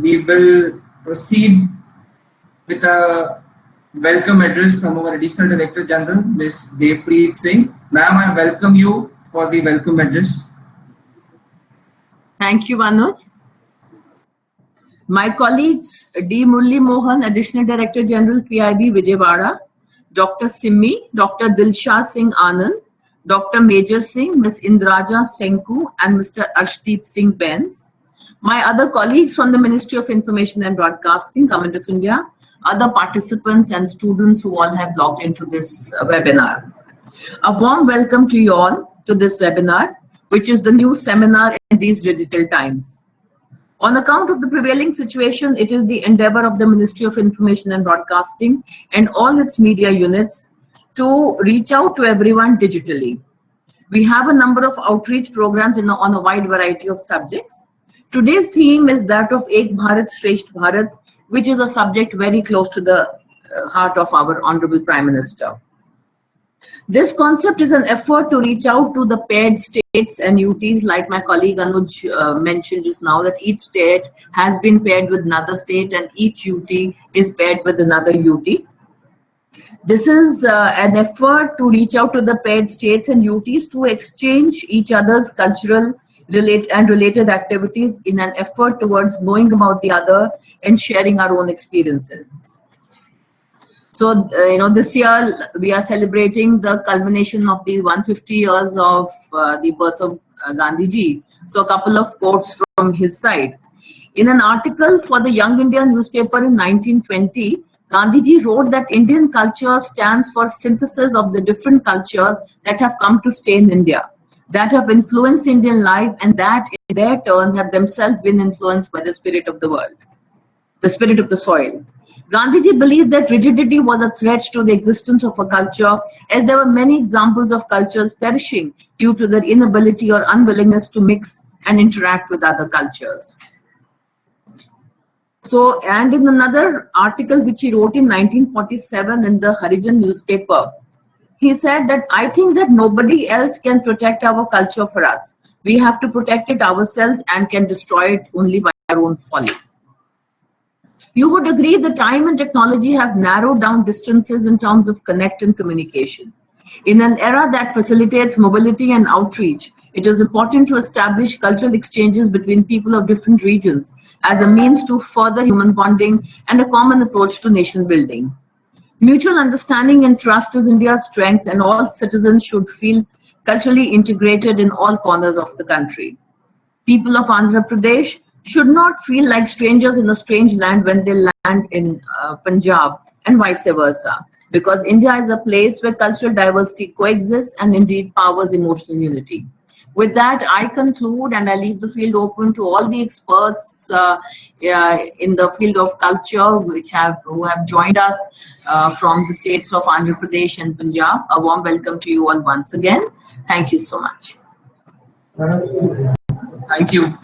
we will proceed with a welcome address from our Additional Director General, Ms. Devpreet Singh. Ma'am, I welcome you for the welcome address. Thank you, Anuj. My colleagues D. Murli Mohan, Additional Director General, PIB Vijayawada, Dr. Simmi, Dr. Dilshad Singh Anand, Dr. Major Singh, Ms. Indraja Senku, and Mr. Arshdeep Singh Benz. My other colleagues from the Ministry of Information and Broadcasting, Government of India, other participants and students who all have logged into this webinar. A warm welcome to you all to this webinar, which is the new seminar in these digital times. On account of the prevailing situation, it is the endeavor of the Ministry of Information and Broadcasting and all its media units to reach out to everyone digitally. We have a number of outreach programs on a wide variety of subjects. Today's theme is that of Ek Bharat Shresth Bharat, which is a subject very close to the heart of our Honorable Prime Minister. This concept is an effort to reach out to the paired states and UTs, like my colleague Anuj mentioned just now, that each state has been paired with another state and each UT is paired with another UT. This is an effort to reach out to the paired states and UTs to exchange each other's cultural related activities in an effort towards knowing about the other and sharing our own experiences. So, this year we are celebrating the culmination of the 150 years of the birth of Gandhiji. So, a couple of quotes from his side. In an article for the Young India newspaper in 1920, Gandhiji wrote that Indian culture stands for synthesis of the different cultures that have come to stay in India, that have influenced Indian life, and that in their turn have themselves been influenced by the spirit of the world, the spirit of the soil. Gandhiji believed that rigidity was a threat to the existence of a culture, as there were many examples of cultures perishing due to their inability or unwillingness to mix and interact with other cultures. So, and in another article which he wrote in 1947 in the Harijan newspaper, he said that I think that nobody else can protect our culture for us. We have to protect it ourselves and can destroy it only by our own folly. You would agree that time and technology have narrowed down distances in terms of connect and communication. In an era that facilitates mobility and outreach, it is important to establish cultural exchanges between people of different regions as a means to further human bonding and a common approach to nation building. Mutual understanding and trust is India's strength, and all citizens should feel culturally integrated in all corners of the country. People of Andhra Pradesh should not feel like strangers in a strange land when they land in Punjab, and vice versa, because India is a place where cultural diversity coexists and indeed powers emotional unity. With that, I conclude and I leave the field open to all the experts in the field of culture who have joined us from the states of Andhra Pradesh and Punjab. A warm welcome to you all once again. Thank you so much. Thank you.